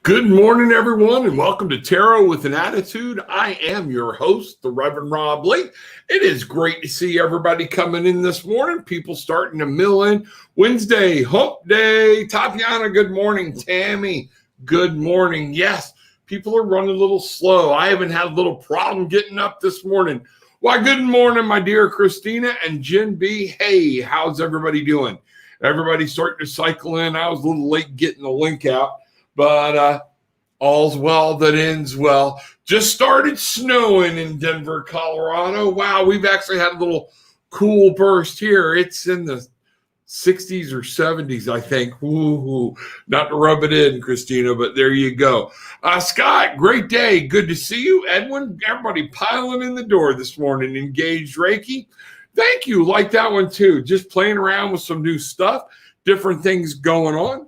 Good morning, everyone, and welcome to Tarot with an Attitude. I am your host, the Reverend Rob Lee. It is great to see everybody coming in this morning. People starting to mill in. Wednesday, hump day. Tatiana, good morning. Tammy, good morning. Yes, people are running a little slow. I haven't had a little problem getting up this morning. Why, good morning, my dear Christina and Jen B. Hey, how's everybody doing? Everybody's starting to cycle in. I was a little late getting the link out. But all's well that ends well. Just started snowing in Denver, Colorado. Wow, we've actually had a little cool burst here. It's in the 60s or 70s, I think. Woo-hoo. Not to rub it in, Christina, but there you go. Scott, great day. Good to see you. Edwin, everybody piling in the door this morning. Engaged Reiki. Thank you. Like that one, too. Just playing around with some new stuff, different things going on.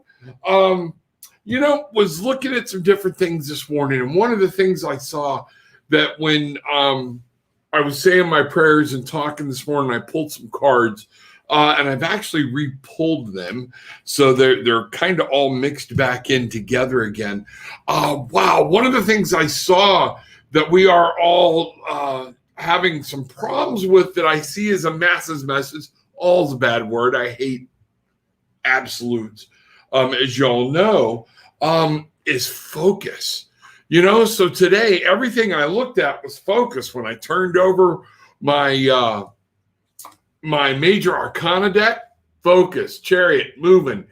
Was looking at some different things this morning. And one of the things I saw that when I was saying my prayers and talking this morning, I pulled some cards and I've actually re-pulled them. So they're kind of all mixed back in together again. Wow. One of the things I saw that we are all having some problems with that I see as a massive message. All's a bad word. I hate absolutes, as y'all know. Is focus. So today everything I looked at was focus. When I turned over my my major arcana deck, focus, chariot, moving,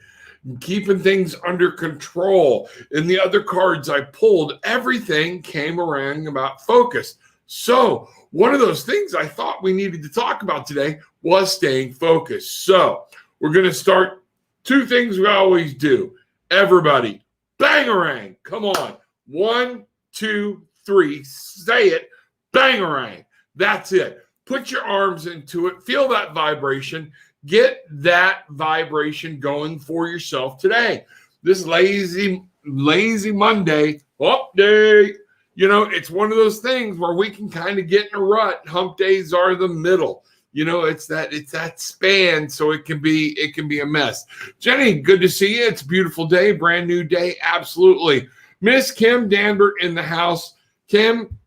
keeping things under control. In the other cards I pulled, everything came around about focus. So one of those things I thought we needed to talk about today was staying focused. So we're going to start two things we always do. Everybody, bangarang. Come on. 1, 2, 3. Say it. Bangarang. That's it. Put your arms into it. Feel that vibration. Get that vibration going for yourself today. This lazy Monday, hump day. It's one of those things where we can kind of get in a rut. Hump days are the middle. It's that span, so it can be a mess. Jenny, good to see you. It's a beautiful day, brand new day. Absolutely. Miss Kim Danbert in the house. Kim,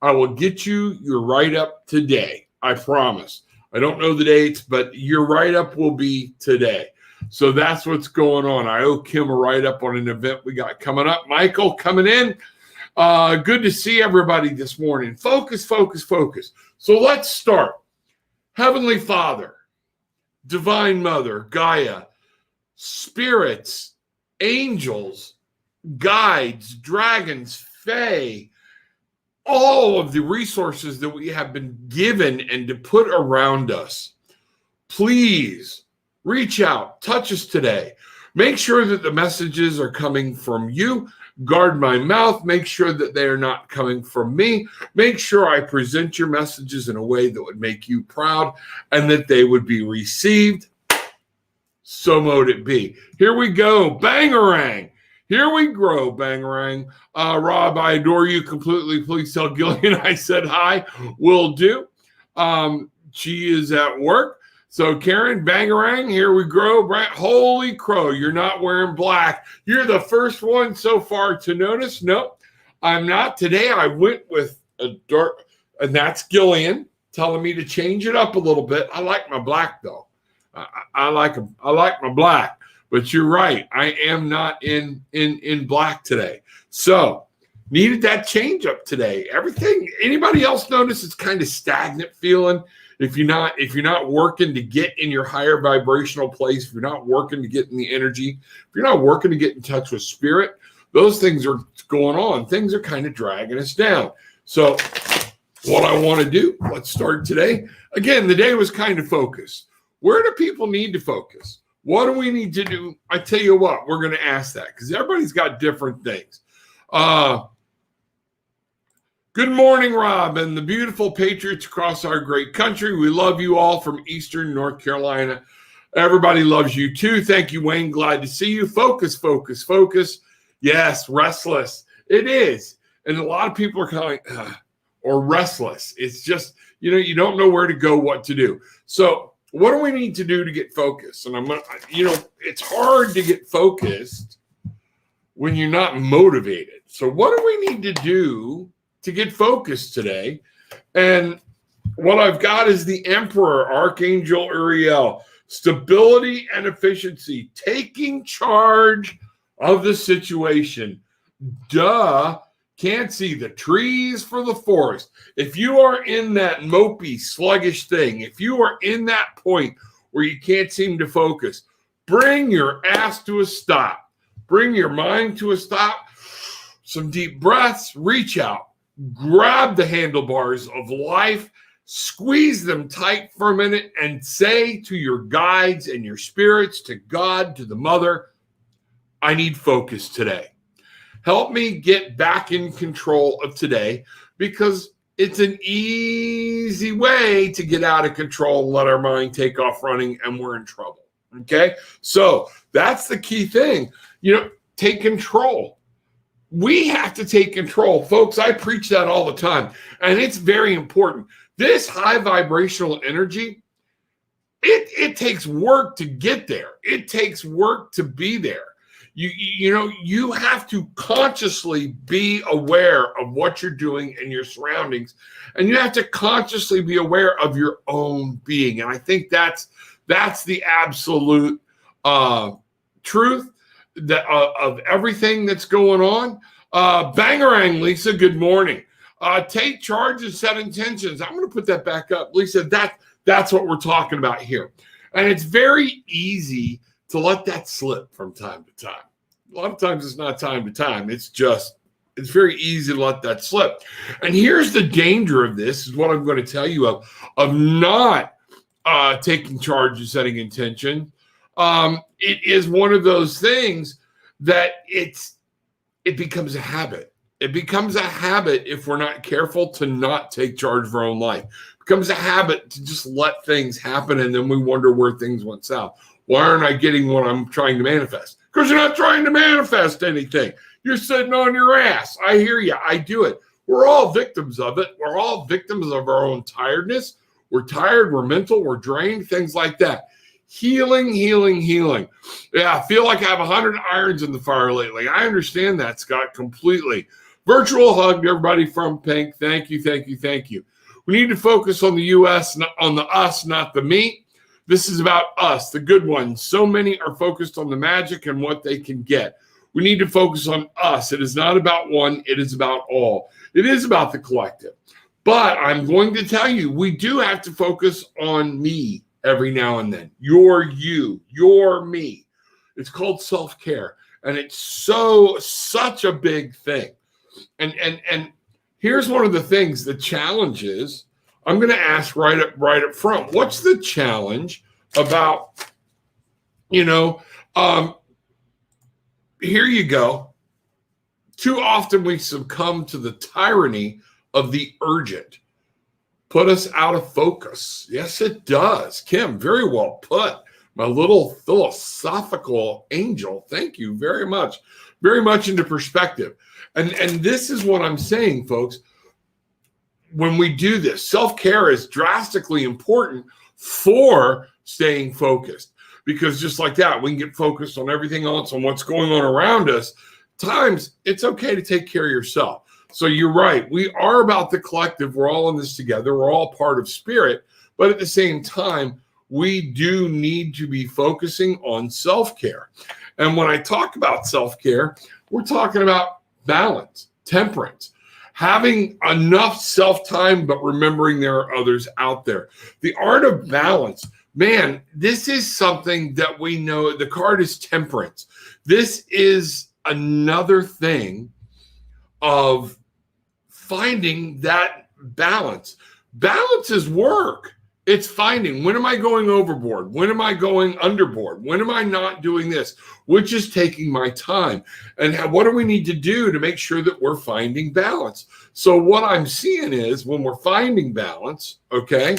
I will get you your write-up today. I promise. I don't know the dates, but your write-up will be today. So that's what's going on. I owe Kim a write-up on an event we got coming up. Michael coming in. Good to see everybody this morning. Focus, focus, focus. So let's start. Heavenly Father, Divine Mother, Gaia, spirits, angels, guides, dragons, fae, all of the resources that we have been given and to put around us. Please reach out, touch us today. Make sure that the messages are coming from you. Guard my mouth. Make sure that they are not coming from me. Make sure I present your messages in a way that would make you proud and that they would be received. So mote it be. Here we go. Bangarang. Here we grow. Bangarang. Rob, I adore you completely. Please tell Gillian I said hi. Will do. She is at work. So Karen, bangarang, here we grow. Holy crow, you're not wearing black. You're the first one so far to notice. Nope, I'm not. Today I went with a dark, and that's Gillian telling me to change it up a little bit. I like my black though. I like them. I like my black. But you're right. I am not in black today. So needed that change up today. Everything. Anybody else notice it's kind of stagnant feeling? If you're not working to get in your higher vibrational place, if you're not working to get in the energy, if you're not working to get in touch with spirit, those things are going on. Things are kind of dragging us down. So what I want to do, let's start today. Again, the day was kind of focused. Where do people need to focus? What do we need to do? I tell you what, we're going to ask that because everybody's got different things. Good morning, Rob, and the beautiful patriots across our great country. We love you all from Eastern North Carolina. Everybody loves you too. Thank you, Wayne. Glad to see you. Focus, focus, focus. Yes, restless. It is. And a lot of people are calling or restless. It's just, you don't know where to go, what to do. So what do we need to do to get focused? And it's hard to get focused when you're not motivated. So what do we need to do to get focused today? And what I've got is the Emperor, Archangel Uriel, stability and efficiency, taking charge of the situation. Duh. Can't see the trees for the forest. If you are in that mopey, sluggish thing, if you are in that point where you can't seem to focus, bring your ass to a stop. Bring your mind to a stop. Some deep breaths, reach out, grab the handlebars of life, squeeze them tight for a minute, and say to your guides and your spirits, to God, to the mother, I need focus today. Help me get back in control of today, because it's an easy way to get out of control and let our mind take off running, and we're in trouble. Okay? So that's the key thing. Take control. We have to take control. Folks, I preach that all the time, and it's very important. This high vibrational energy, it takes work to get there. It takes work to be there. You have to consciously be aware of what you're doing and your surroundings, and you have to consciously be aware of your own being. And I think that's the absolute truth of everything that's going on. Bangarang, Lisa, good morning. Take charge and set intentions. I'm going to put that back up. Lisa, that's what we're talking about here. And it's very easy to let that slip from time to time. A lot of times it's not time to time. It's very easy to let that slip. And here's the danger of this, is what I'm going to tell you of not taking charge and setting intention. It is one of those things that it becomes a habit. It becomes a habit, if we're not careful, to not take charge of our own life. It becomes a habit to just let things happen, and then we wonder where things went south. Why aren't I getting what I'm trying to manifest? Because you're not trying to manifest anything. You're sitting on your ass. I hear you. I do it. We're all victims of it. We're all victims of our own tiredness. We're tired. We're mental. We're drained. Things like that. Healing, healing, healing. Yeah, I feel like I have 100 irons in the fire lately. I understand that, Scott, completely. Virtual hug to everybody from Pink. Thank you, thank you, thank you. We need to focus on the U.S., on the us, not the me. This is about us, the good ones. So many are focused on the magic and what they can get. We need to focus on us. It is not about one. It is about all. It is about the collective. But I'm going to tell you, we do have to focus on me every now and then. You're you. You're me. It's called self-care. And it's such a big thing. And here's one of the things, the challenge is, I'm going to ask right up front, what's the challenge about, here you go. Too often we succumb to the tyranny of the urgent. Put us out of focus. Yes, it does. Kim, very well put. My little philosophical angel. Thank you very much. Very much into perspective. And this is what I'm saying, folks. When we do this, self-care is drastically important for staying focused, because just like that, we can get focused on everything else, on what's going on around us. Times it's okay to take care of yourself. So you're right. We are about the collective. We're all in this together. We're all part of spirit. But at the same time, we do need to be focusing on self-care. And when I talk about self-care, we're talking about balance, temperance, having enough self-time, but remembering there are others out there. The art of balance, man, this is something that we know. The card is temperance. This is another thing of finding that balance. Balance is work. It's finding, when am I going overboard? When am I going underboard? When am I not doing this? Which is taking my time. And what do we need to do to make sure that we're finding balance? So what I'm seeing is, when we're finding balance, okay,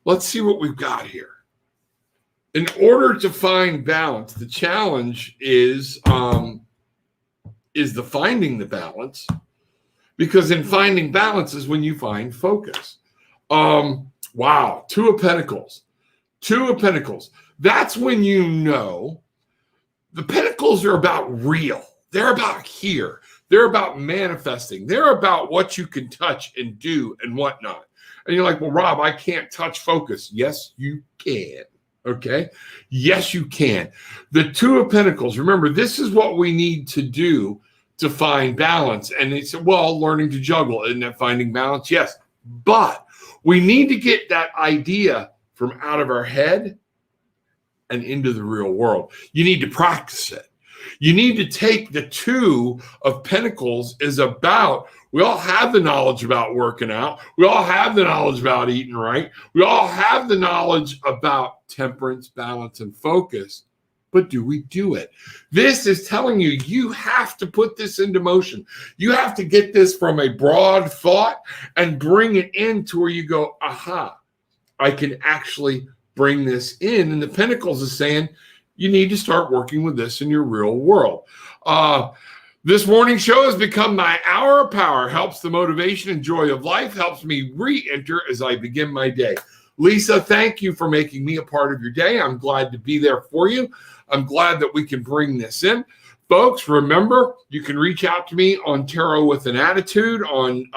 let's see what we've got here. In order to find balance, the challenge is the finding the balance, because in finding balance is when you find focus. Wow. Two of Pentacles. That's when you know The pentacles are about real. They're about here. They're about manifesting. They're about what you can touch and do and whatnot. And you're like, well, Rob, I can't touch focus. Yes, you can. Okay. Yes, you can. The Two of Pentacles. Remember, this is what we need to do to find balance. And it's, well, learning to juggle. Isn't that finding balance? Yes. But we need to get that idea from out of our head and into the real world. You need to practice it. You need to take the Two of Pentacles is about, we all have the knowledge about working out. We all have the knowledge about eating right. We all have the knowledge about temperance, balance, and focus. But do we do it? This is telling you, you have to put this into motion. You have to get this from a broad thought and bring it into where you go, aha, I can actually bring this in. And the Pentacles is saying, you need to start working with this in your real world. This morning show has become my hour of power, helps the motivation and joy of life, helps me re-enter as I begin my day. Lisa, thank you for making me a part of your day. I'm glad to be there for you. I'm glad that we can bring this in. Folks, remember, you can reach out to me on Tarot with an Attitude on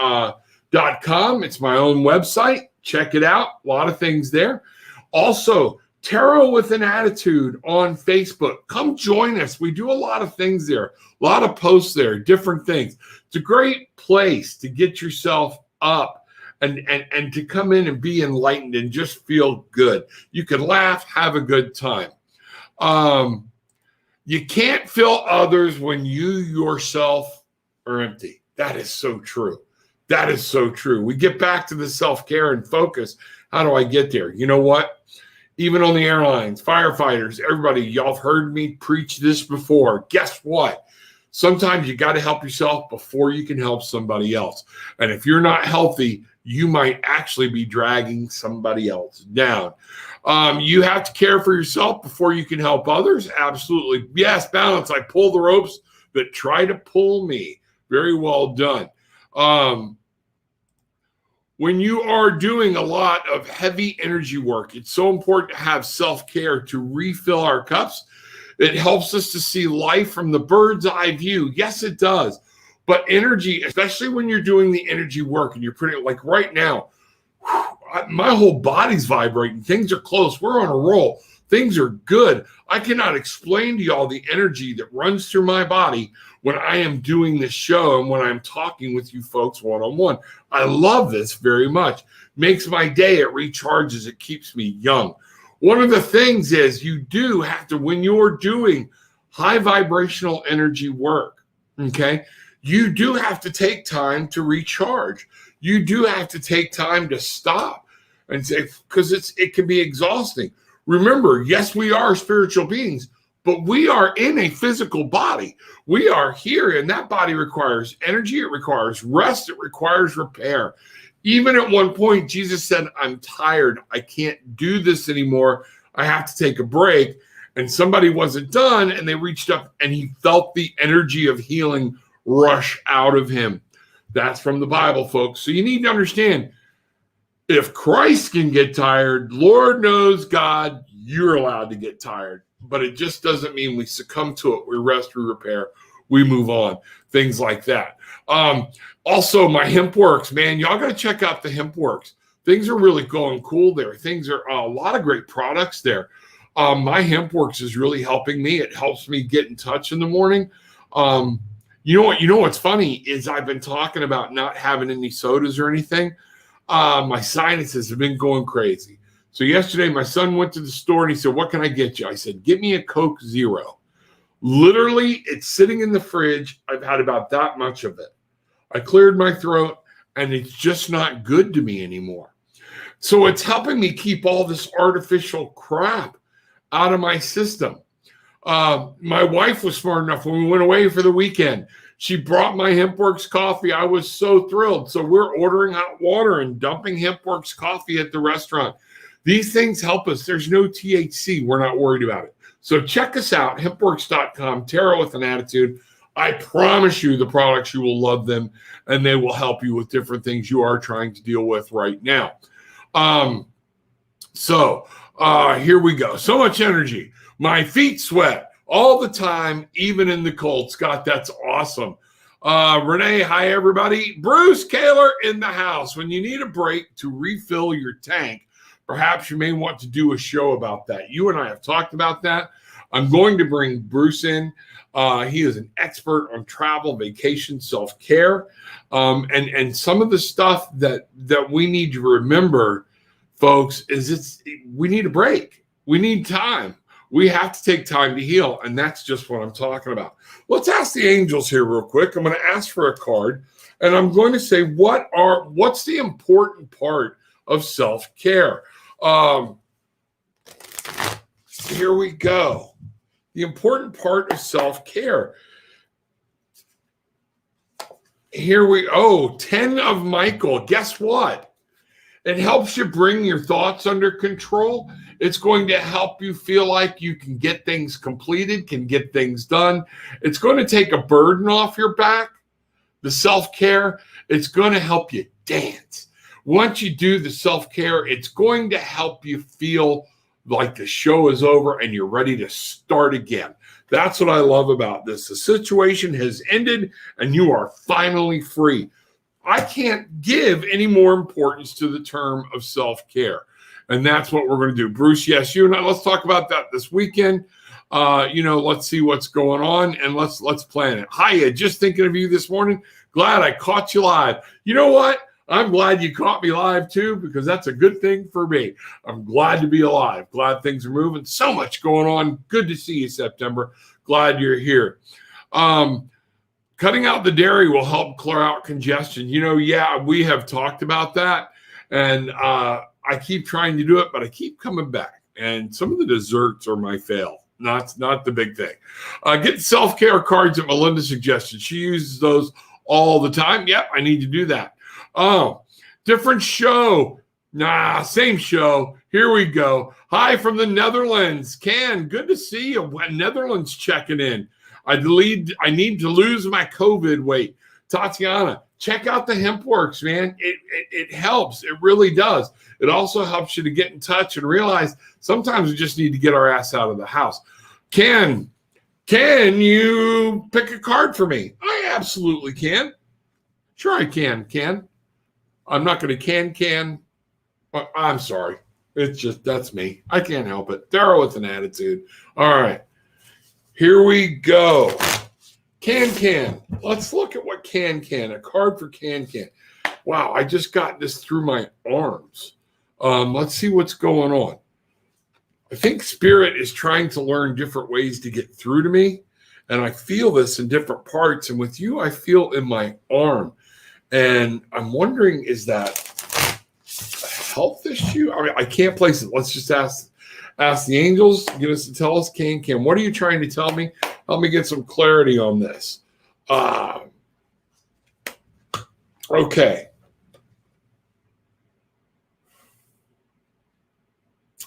.com. It's my own website. Check it out. A lot of things there. Also, Tarot with an Attitude on Facebook. Come join us. We do a lot of things there, a lot of posts there, different things. It's a great place to get yourself up and to come in and be enlightened and just feel good. You can laugh, have a good time. You can't fill others when you yourself are empty. That is so true. That is so true. We get back to the self-care and focus. How do I get there? You know what? Even on the airlines, firefighters, everybody, y'all have heard me preach this before. Guess what? Sometimes you got to help yourself before you can help somebody else. And if you're not healthy, you might actually be dragging somebody else down. You have to care for yourself before you can help others. Absolutely. Yes, balance. I pull the ropes that try to pull me. Very well done. When you are doing a lot of heavy energy work, it's so important to have self-care to refill our cups. It helps us to see life from the bird's eye view. Yes, it does. But energy, especially when you're doing the energy work and you're putting it like right now, my whole body's vibrating. Things are close. We're on a roll. Things are good. I cannot explain to y'all the energy that runs through my body when I am doing this show and when I'm talking with you folks one-on-one. I love this very much. Makes my day. It recharges. It keeps me young. One of the things is you do have to, when you're doing high vibrational energy work, okay, you do have to take time to recharge. You do have to take time to stop and say, because it can be exhausting. Remember, yes, we are spiritual beings, but we are in a physical body. We are here, and that body requires energy. It requires rest. It requires repair. Even at one point, Jesus said, I'm tired. I can't do this anymore. I have to take a break. And somebody wasn't done, and they reached up, and he felt the energy of healing rush out of him. That's from the Bible, folks. So you need to understand, if Christ can get tired, Lord knows, God, you're allowed to get tired. But it just doesn't mean we succumb to it. We rest, we repair, we move on, things like that. Also, my hemp works, man. Y'all got to check out the hemp works. Things are really going cool there. Things are a lot of great products there. My hemp works is really helping me. It helps me get in touch in the morning. You know what's funny is I've been talking about not having any sodas or anything. My sinuses have been going crazy. So yesterday, my son went to the store and he said, what can I get you? I said, get me a Coke Zero. Literally, it's sitting in the fridge. I've had about that much of it. I cleared my throat and it's just not good to me anymore. So it's helping me keep all this artificial crap out of my system. My wife was smart enough when we went away for the weekend. She brought my HempWorks coffee. I was so thrilled. So we're ordering hot water and dumping HempWorks coffee at the restaurant. These things help us. There's no THC. We're not worried about it. So check us out, hempworks.com, Tarot with an Attitude. I promise you the products, you will love them, and they will help you with different things you are trying to deal with right now. Here we go. So much energy. My feet sweat. all the time, even in the cold. Scott, that's awesome. Renee, hi, everybody. Bruce Kaler in the house. When you need a break to refill your tank, perhaps you may want to do a show about that. You and I have talked about that. I'm going to bring Bruce in. He is an expert on travel, vacation, self-care, and some of the stuff that we need to remember, folks, is we need a break. We need time. We have to take time to heal, and that's just what I'm talking about. Let's ask the angels here real quick. I'm going to ask for a card, and I'm going to say, what's the important part of self-care? Here we go. The important part of self-care. Here 10 of Michael. Guess what? It helps you bring your thoughts under control. It's going to help you feel like you can get things completed, can get things done. It's going to take a burden off your back. The self-care, it's going to help you dance. Once you do the self-care, it's going to help you feel like the show is over and you're ready to start again. That's what I love about this. The situation has ended and you are finally free. I can't give any more importance to the term of self-care. And that's what we're going to do. Bruce, yes, you and I, let's talk about that this weekend. Let's see what's going on and let's plan it. Hiya, just thinking of you this morning. Glad I caught you live. You know what? I'm glad you caught me live too, because that's a good thing for me. I'm glad to be alive. Glad things are moving. So much going on. Good to see you, September. Glad you're here. Cutting out the dairy will help clear out congestion. We have talked about that. And I keep trying to do it, but I keep coming back. And some of the desserts are my fail. Not the big thing. Get self-care cards that Melinda suggested. She uses those all the time. Yep, I need to do that. Oh, different show. Nah, same show. Here we go. Hi from the Netherlands. Ken, good to see you. Netherlands checking in. I need to lose my COVID weight. Tatiana, check out the HempWorks, man. It helps. It really does. It also helps you to get in touch and realize sometimes we just need to get our ass out of the house. Ken, can you pick a card for me? I absolutely can. Sure I can, Ken. I'm not going to can. I'm sorry. It's just, that's me. I can't help it. Daryl with an attitude. All right. Here we go. Can. Let's look at what can. A card for can. Wow, I just got this through my arms. Let's see what's going on. I think Spirit is trying to learn different ways to get through to me. And I feel this in different parts. And with you, I feel in my arm. And I'm wondering, is that a health issue? I mean, I can't place it. Let's just ask the angels, get us to tell us, can. What are you trying to tell me? Help me get some clarity on this. Okay.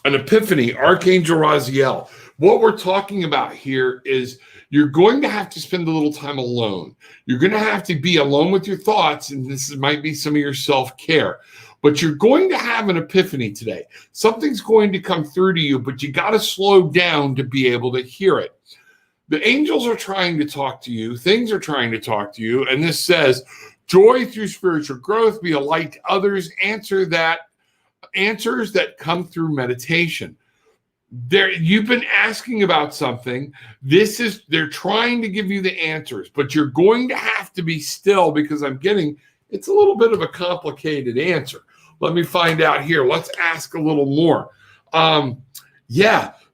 An epiphany, Archangel Raziel. What we're talking about here is you're going to have to spend a little time alone. You're going to have to be alone with your thoughts, and this might be some of your self-care. But you're going to have an epiphany today. Something's going to come through to you, but you got to slow down to be able to hear it. The angels are trying to talk to you. Things are trying to talk to you. And this says, joy through spiritual growth, be a light to others, answers that come through meditation. You've been asking about something. They're trying to give you the answers, but you're going to have to be still because it's a little bit of a complicated answer. Let me find out here. Let's ask a little more.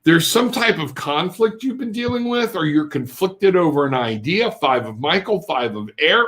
There's some type of conflict you've been dealing with, or you're conflicted over an idea. 5 of Michael, 5 of air.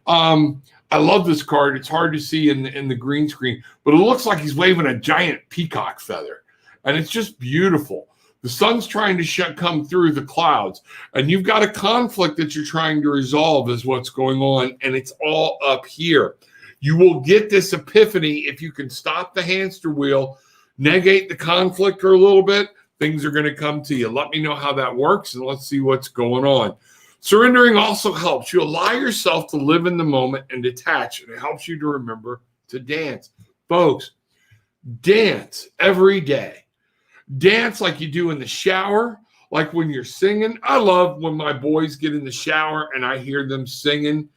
I love this card. It's hard to see in the green screen, but it looks like he's waving a giant peacock feather, and it's just beautiful. The sun's trying to come through the clouds, and you've got a conflict that you're trying to resolve is what's going on, and it's all up here. You will get this epiphany if you can stop the hamster wheel, negate the conflict for a little bit. Things are going to come to you. Let me know how that works, and let's see what's going on. Surrendering also helps. You allow yourself to live in the moment and detach, and it helps you to remember to dance. Folks, dance every day. Dance like you do in the shower, Like when you're singing, I love when my boys get in the shower and I hear them singing.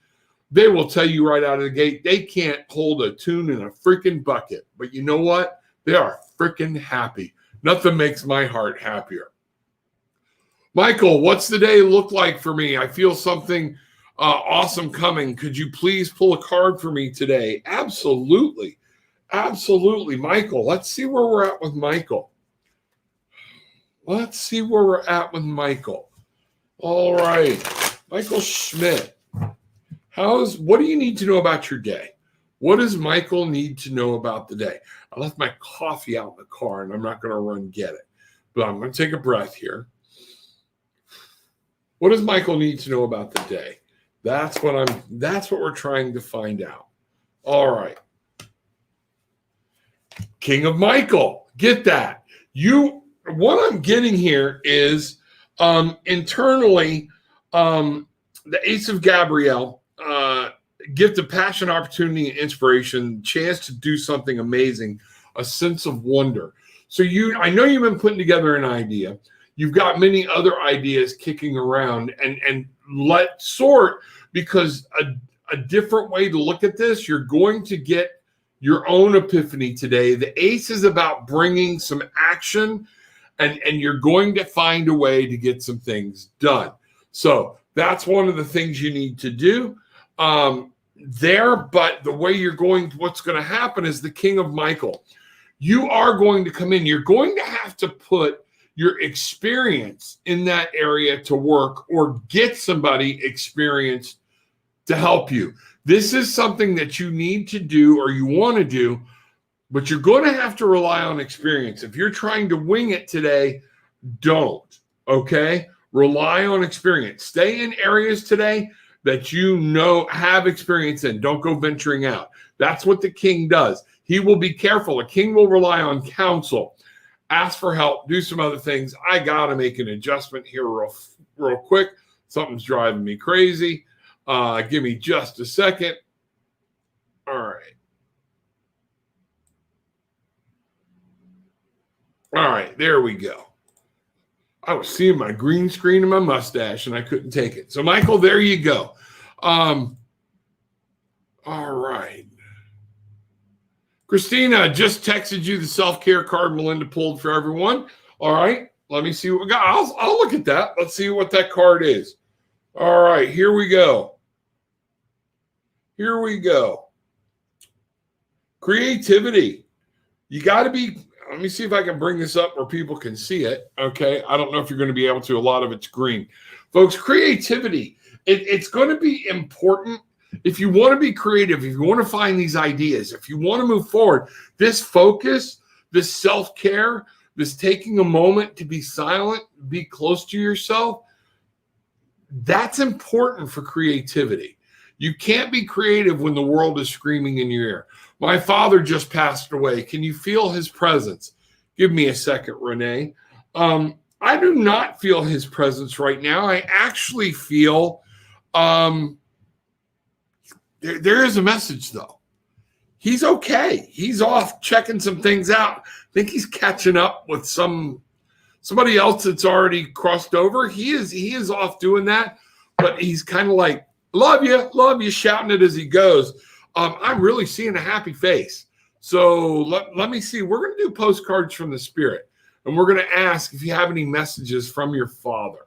They will tell you right out of the gate, they can't hold a tune in a freaking bucket. But you know what? They are freaking happy. Nothing makes my heart happier. Michael, what's the day look like for me? I feel something awesome coming. Could you please pull a card for me today? Absolutely. Absolutely. Michael, let's see where we're at with Michael. Let's see where we're at with Michael. All right. Michael Schmidt. What do you need to know about your day? What does Michael need to know about the day? I left my coffee out in the car and I'm not going to run get it. But I'm going to take a breath here. What does Michael need to know about the day? That's what we're trying to find out. All right. King of Michael. Get that. What I'm getting here is internally, the Ace of Gabrielle, gift of passion, opportunity, and inspiration, chance to do something amazing, a sense of wonder. So I know you've been putting together an idea. You've got many other ideas kicking around, and let's sort, because a different way to look at this, you're going to get your own epiphany today. The Ace is about bringing some action, and you're going to find a way to get some things done. So that's one of the things you need to do but the way what's going to happen is the King of Michael. You are going to come in. You're going to have to put your experience in that area to work or get somebody experienced to help you. This is something that you need to do or you want to do, but you're going to have to rely on experience. If you're trying to wing it today, don't, okay? Rely on experience. Stay in areas today that you know have experience in. Don't go venturing out. That's what the king does. He will be careful. A king will rely on counsel. Ask for help. Do some other things. I got to make an adjustment here real quick. Something's driving me crazy. Give me just a second. All right. All right, there we go. I was seeing my green screen and my mustache, and I couldn't take it. So, Michael, there you go. All right. Christina, just texted you the self-care card Melinda pulled for everyone. All right, let me see what we got. I'll look at that. Let's see what that card is. All right, here we go. Here we go. Creativity. You got to be... Let me see if I can bring this up where people can see it. Okay. I don't know if you're going to be able to. A lot of it's green. Folks, creativity. It's going to be important. If you want to be creative, if you want to find these ideas, if you want to move forward, this focus, this self-care, this taking a moment to be silent, be close to yourself, that's important for creativity. You can't be creative when the world is screaming in your ear. My father just passed away. Can you feel his presence? Give me a second, Renee. I do not feel his presence right now. I actually feel there is a message, though. He's okay. He's off checking some things out. I think he's catching up with somebody else that's already crossed over. He is off doing that, but he's kind of like, love you, shouting it as he goes. I'm really seeing a happy face. So let me see. We're going to do postcards from the spirit, and we're going to ask if you have any messages from your father.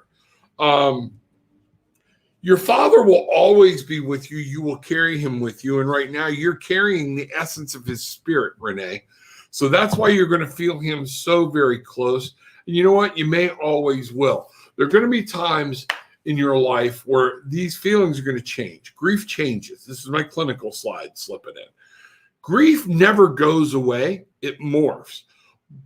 Your father will always be with you. You will carry him with you. And right now you're carrying the essence of his spirit, Renee. So that's why you're going to feel him so very close. And you know what? You may always will. There are going to be times in your life where these feelings are going to change. Grief changes. This is my clinical slide slipping in. Grief never goes away. It morphs.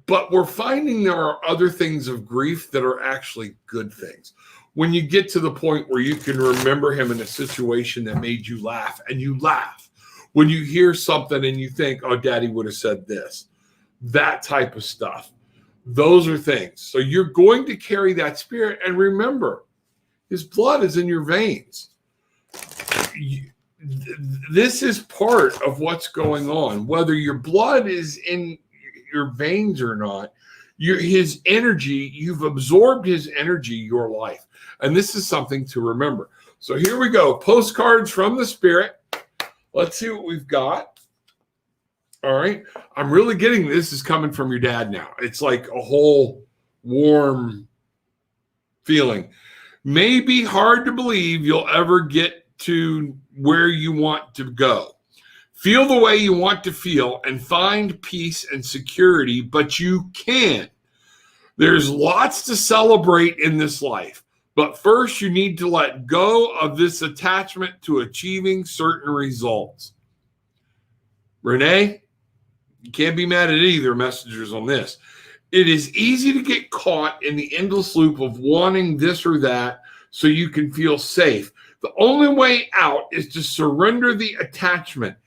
But we're finding there are other things of grief that are actually good things. When you get to the point where you can remember him in a situation that made you laugh, and you laugh. When you hear something and you think, oh, Daddy would have said this. That type of stuff. Those are things. So you're going to carry that spirit. And remember, his blood is in your veins. This is part of what's going on. Whether your blood is in your veins or not, his energy, you've absorbed his energy, your life. And this is something to remember. So here we go. Postcards from the Spirit. Let's see what we've got. All right. I'm really getting this is coming from your dad now. It's like a whole warm feeling. May be hard to believe you'll ever get to where you want to go. Feel the way you want to feel and find peace and security, but you can. There's lots to celebrate in this life, but first you need to let go of this attachment to achieving certain results. Renee, you can't be mad at either messengers on this. It is easy to get caught in the endless loop of wanting this or that so you can feel safe. The only way out is to surrender the attachment.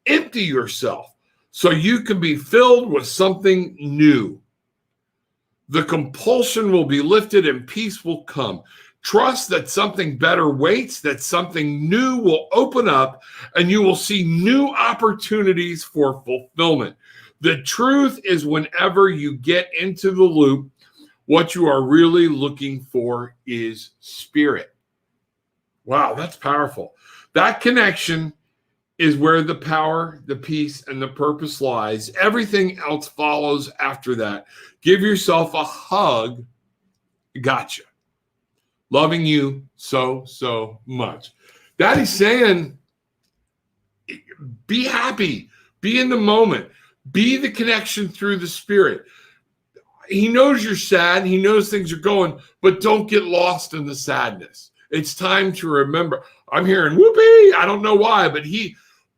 Empty yourself so you can be filled with something new. The compulsion will be lifted and peace will come. Trust that something better waits, that something new will open up, and you will see new opportunities for fulfillment. The truth is, whenever you get into the loop, what you are really looking for is spirit. Wow, that's powerful. That connection is where the power, the peace, and the purpose lies. Everything else follows after that. Give yourself a hug. Gotcha. Loving you so, so much. Daddy's saying, be happy. Be in the moment. Be the connection through the spirit. He knows you're sad. He knows things are going, but don't get lost in the sadness. It's time to remember. I'm hearing whoopee. I don't know why, but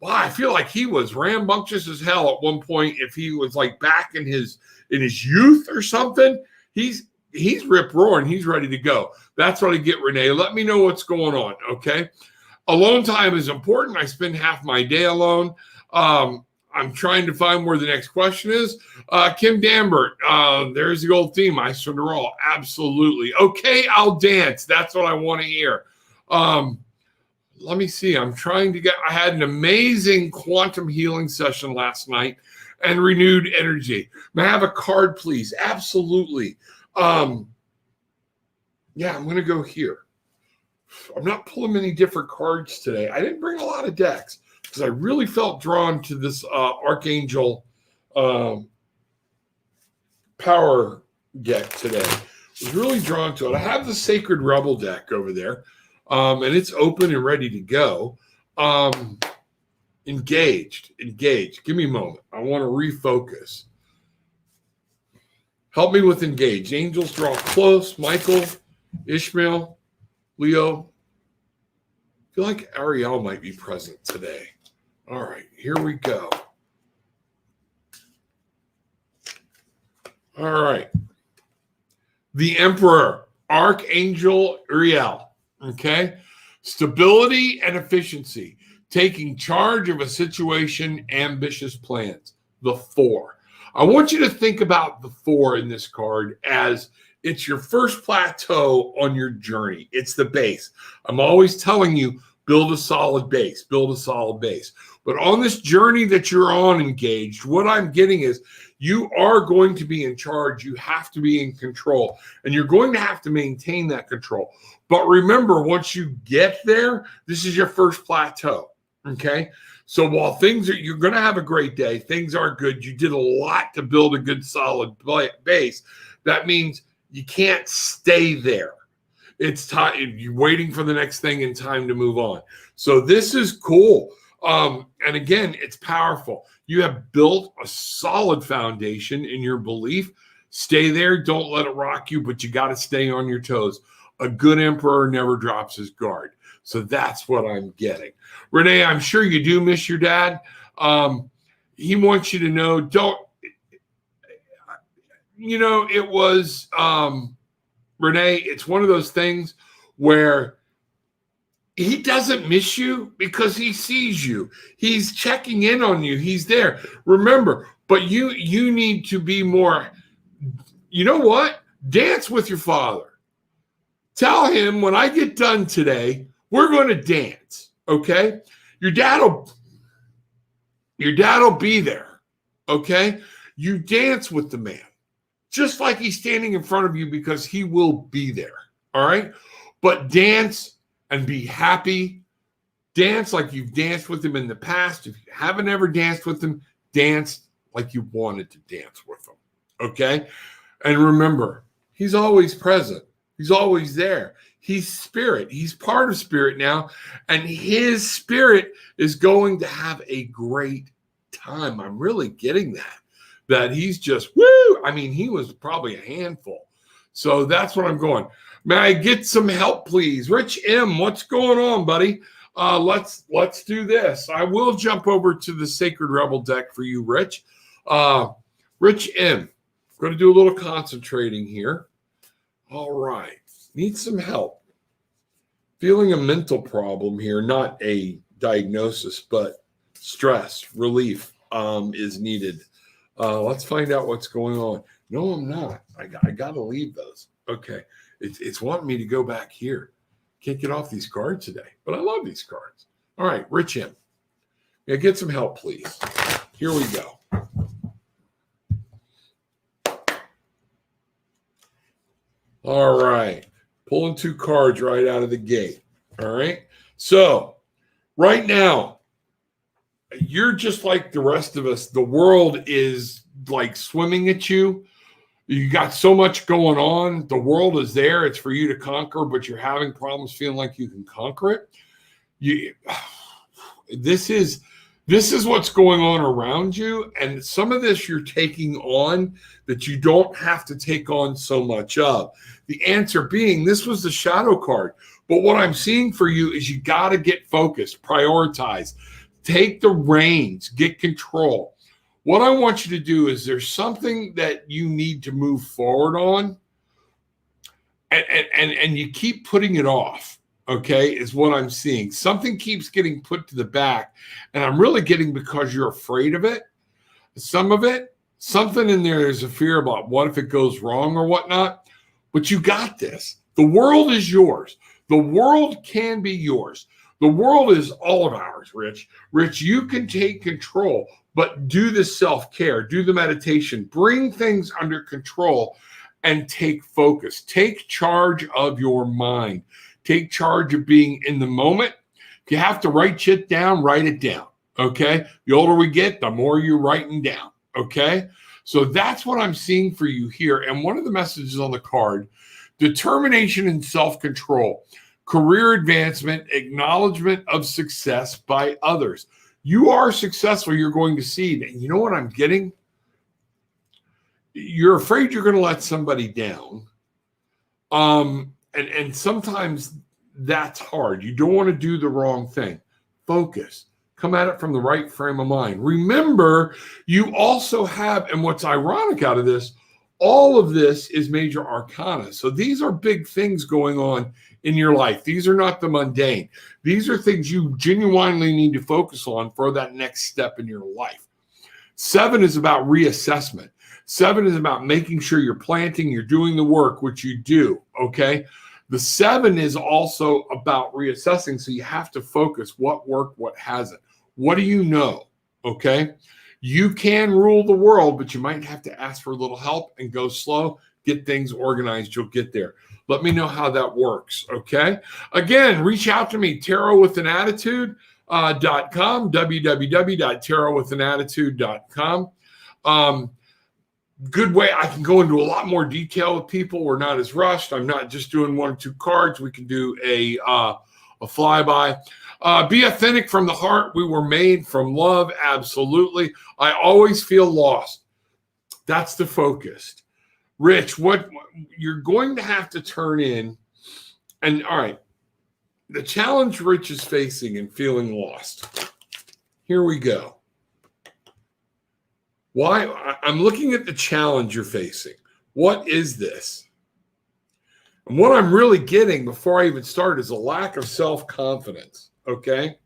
I feel like he was rambunctious as hell at one point. If he was like back in his youth or something, he's rip roaring. He's ready to go. That's what I get, Renee. Let me know what's going on. Okay. Alone time is important. I spend half my day alone. I'm trying to find where the next question is. Kim Dambert, there's the old theme. I surrender all. Absolutely. Okay, I'll dance. That's what I want to hear. Let me see. I had an amazing quantum healing session last night and renewed energy. May I have a card, please? Absolutely. I'm going to go here. I'm not pulling many different cards today. I didn't bring a lot of decks because I really felt drawn to this Archangel Power deck today. I was really drawn to it. I have the Sacred Rebel deck over there. And it's open and ready to go. Engaged. Give me a moment. I want to refocus. Help me with engaged. Angels draw close. Michael, Ishmael, Leo. I feel like Ariel might be present today. All right, here we go. All right. The Emperor, Archangel Uriel. Okay. Stability and efficiency. Taking charge of a situation, ambitious plans. The 4. I want you to think about the 4 in this card as it's your first plateau on your journey. It's the base. I'm always telling you, build a solid base, But on this journey that you're on, engaged, what I'm getting is you are going to be in charge. You have to be in control, and you're going to have to maintain that control. But remember, once you get there, this is your first plateau. Okay. So while you're going to have a great day, things are good. You did a lot to build a good, solid base. That means you can't stay there. It's time. You're waiting for the next thing and time to move on. So this is cool. And again, it's powerful. You have built a solid foundation in your belief. Stay there. Don't let it rock you, but you got to stay on your toes. A good emperor never drops his guard. So that's what I'm getting. Renee, I'm sure you do miss your dad. He wants you to know, it was, Renee, it's one of those things where he doesn't miss you because he sees you. He's checking in on you. He's there. Remember, but you need to be more, you know what? Dance with your father. Tell him when I get done today, we're going to dance. Okay? Your dad'll be there. Okay? You dance with the man. just like he's standing in front of you, because he will be there. All right. But dance and be happy. Dance like you've danced with him in the past. If you haven't ever danced with him, dance like you wanted to dance with him. Okay. And remember, he's always present. He's always there. He's spirit. He's part of spirit now. And his spirit is going to have a great time. I'm really getting that he's just, woo. I mean, he was probably a handful. So that's what I'm going. May I get some help, please? Rich M., what's going on, buddy? Let's do this. I will jump over to the Sacred Rebel deck for you, Rich. Rich M., I'm going to do a little concentrating here. All right. Need some help. Feeling a mental problem here, not a diagnosis, but stress relief is needed. Let's find out what's going on. No, I'm not. I got to leave those. Okay. It's wanting me to go back here. Can't get off these cards today, but I love these cards. All right, Rich M. Yeah, get some help, please. Here we go. All right. Pulling 2 cards right out of the gate. All right. So right now, you're just like the rest of us. The world is like swimming at you. You got so much going on. The world is there. It's for you to conquer, but you're having problems feeling like you can conquer it. This is what's going on around you. And some of this you're taking on that you don't have to take on so much of. The answer being, this was the shadow card. But what I'm seeing for you is you got to get focused, prioritize, take the reins, get control. What I want you to do is there's something that you need to move forward on, and you keep putting it off, okay, is what I'm seeing. Something keeps getting put to the back, and I'm really getting because you're afraid of it. Some of it, something in there is a fear about what if it goes wrong or whatnot, but you got this. The world is yours. The world can be yours. The world is all of ours, Rich. Rich, you can take control. But do the self-care, do the meditation, bring things under control, and take focus. Take charge of your mind. Take charge of being in the moment. If you have to write shit down, write it down, okay? The older we get, the more you're writing down, okay? So that's what I'm seeing for you here. And one of the messages on the card, determination and self-control, career advancement, acknowledgement of success by others. You are successful, you're going to see. And you know what I'm getting? You're afraid you're going to let somebody down. And sometimes that's hard. You don't want to do the wrong thing. Focus. Come at it from the right frame of mind. Remember, you also have, and what's ironic out of this, all of this is major arcana. So these are big things going on in your life. These are not the mundane. These are things you genuinely need to focus on for that next step in your life. 7 is about reassessment. 7 is about making sure you're planting, you're doing the work, which you do, okay? The 7 is also about reassessing, so you have to focus what worked, what hasn't. What do you know, okay? You can rule the world, but you might have to ask for a little help and go slow, get things organized. You'll get there. Let me know how that works, okay? Again, reach out to me, tarotwithanAttitude.com, www.tarotwithanAttitude.com. Good way. I can go into a lot more detail with people. We're not as rushed. I'm not just doing 1 or 2 cards. We can do a flyby. Be authentic from the heart. We were made from love. Absolutely. I always feel lost. That's the focus. Rich, what you're going to have to turn in. And all right, the challenge Rich is facing and feeling lost. Here we go. Why? I'm looking at the challenge you're facing. What is this? And what I'm really getting before I even start is a lack of self-confidence, okay?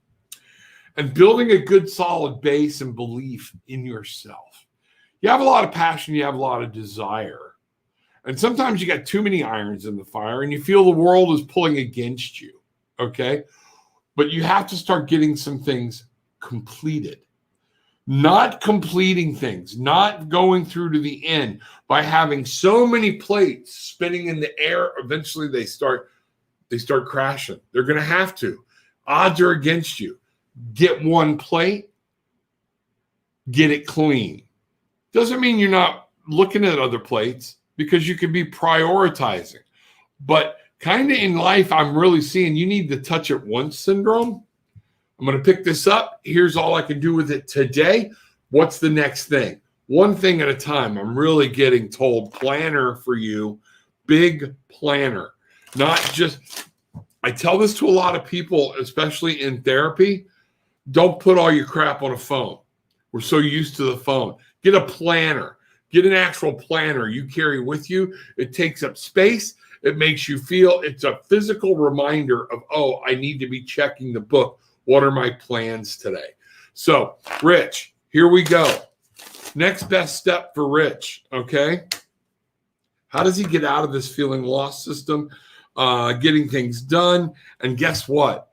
And building a good solid base and belief in yourself. You have a lot of passion, you have a lot of desire. And sometimes you got too many irons in the fire and you feel the world is pulling against you, okay? But you have to start getting some things completed. not completing things, not going through to the end. By having so many plates spinning in the air, eventually they start crashing. They're going to have to. Odds are against you. Get one plate, get it clean. Doesn't mean you're not looking at other plates, because you could be prioritizing. But kind of in life, I'm really seeing you need the touch it once syndrome. I'm going to pick this up. Here's all I can do with it today. What's the next thing? One thing at a time. I'm really getting told planner for you, big planner. Not just, I tell this to a lot of people, especially in therapy, don't put all your crap on a phone. We're so used to the phone. Get a planner. Get an actual planner you carry with you. It takes up space. It makes you feel, it's a physical reminder of, oh, I need to be checking the book. What are my plans today? So, Rich, here we go. Next best step for Rich, okay? How does he get out of this feeling lost system, getting things done? And guess what?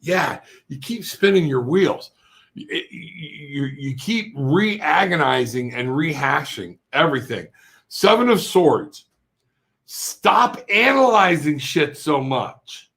Yeah, you keep spinning your wheels. You keep re-agonizing and rehashing everything. 7 of Swords. Stop analyzing shit so much.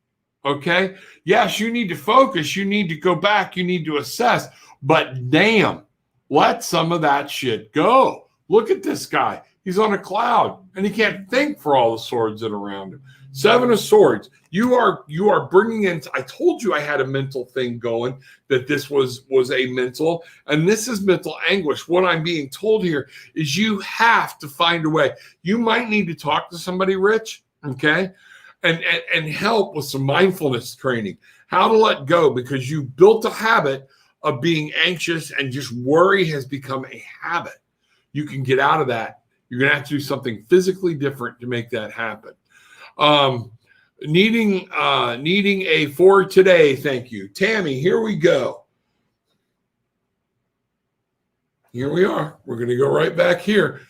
Okay? Yes, you need to focus. You need to go back. You need to assess. But damn, let some of that shit go. Look at this guy. He's on a cloud, and he can't think for all the swords that are around him. 7 of Swords. You are bringing in. I told you I had a mental thing going, that this was a mental, and this is mental anguish. What I'm being told here is you have to find a way. You might need to talk to somebody, Rich, okay, and help with some mindfulness training, how to let go, because you built a habit of being anxious, and just worry has become a habit. You can get out of that. You're going to have to do something physically different to make that happen. Needing a for today. Thank you. Tammy, here we go. Here we are. We're going to go right back here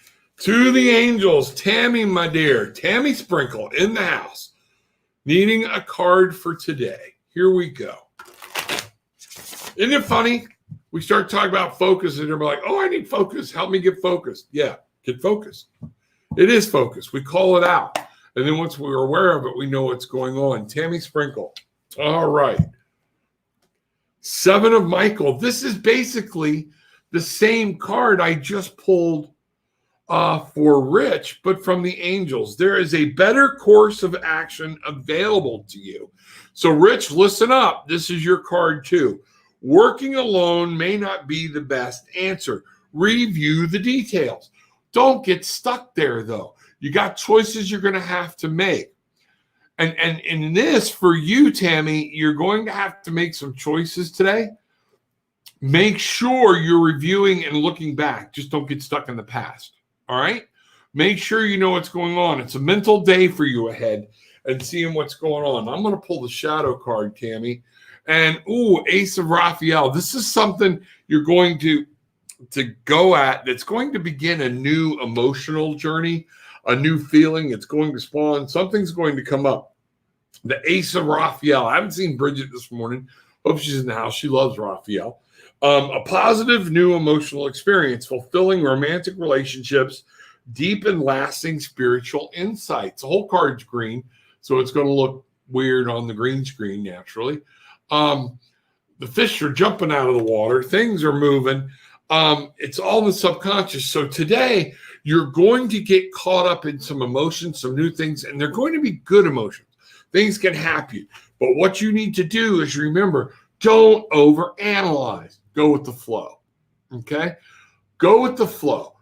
to the angels. Tammy, my dear. Tammy Sprinkle in the house. Needing a card for today. Here we go. Isn't it funny? We start talking about focus, and they're like, oh, I need focus. Help me get focused. Yeah, get focused. It is focus. We call it out. And then once we're aware of it, we know what's going on. Tammy Sprinkle. All right. 7 of Michael. This is basically the same card I just pulled for Rich, but from the angels. There is a better course of action available to you. So, Rich, listen up. This is your card too. Working alone may not be the best answer. Review the details. Don't get stuck there, though. You got choices you're going to have to make. And in this, for you, Tammy, you're going to have to make some choices today. Make sure you're reviewing and looking back. Just don't get stuck in the past. All right? Make sure you know what's going on. It's a mental day for you ahead, and seeing what's going on. I'm going to pull the shadow card, Tammy. And, Ace of Raphael. This is something you're going to go at that's going to begin a new emotional journey, a new feeling. It's going to spawn. Something's going to come up. The Ace of Raphael. I haven't seen Bridget this morning. Hope she's in the house. She loves Raphael. A positive new emotional experience, fulfilling romantic relationships, deep and lasting spiritual insights. The whole card's green, so it's going to look weird on the green screen naturally. The fish are jumping out of the water. Things are moving. It's all in the subconscious. So today, you're going to get caught up in some emotions, some new things, and they're going to be good emotions. Things can happen. But what you need to do is remember, don't overanalyze. Go with the flow. Okay? Go with the flow.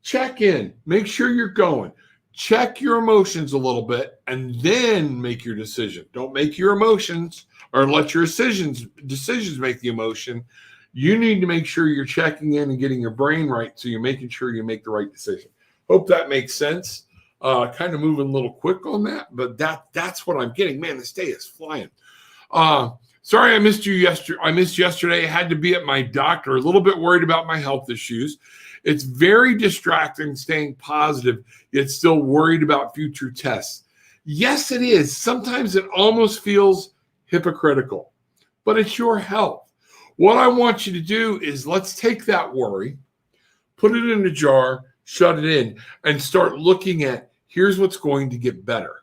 Check in. Make sure you're going. Check your emotions a little bit, and then make your decision. Don't make your emotions or let your decisions make the emotion. You need to make sure you're checking in and getting your brain right, so you're making sure you make the right decision. Hope that makes sense. Kind of moving a little quick on that, but that's what I'm getting. Man, this day is flying. Sorry I missed you yesterday. I missed yesterday. I had to be at my doctor, a little bit worried about my health issues. It's very distracting staying positive, yet still worried about future tests. Yes, it is. Sometimes it almost feels hypocritical, but it's your health. What I want you to do is let's take that worry, put it in a jar, shut it in, and start looking at here's what's going to get better.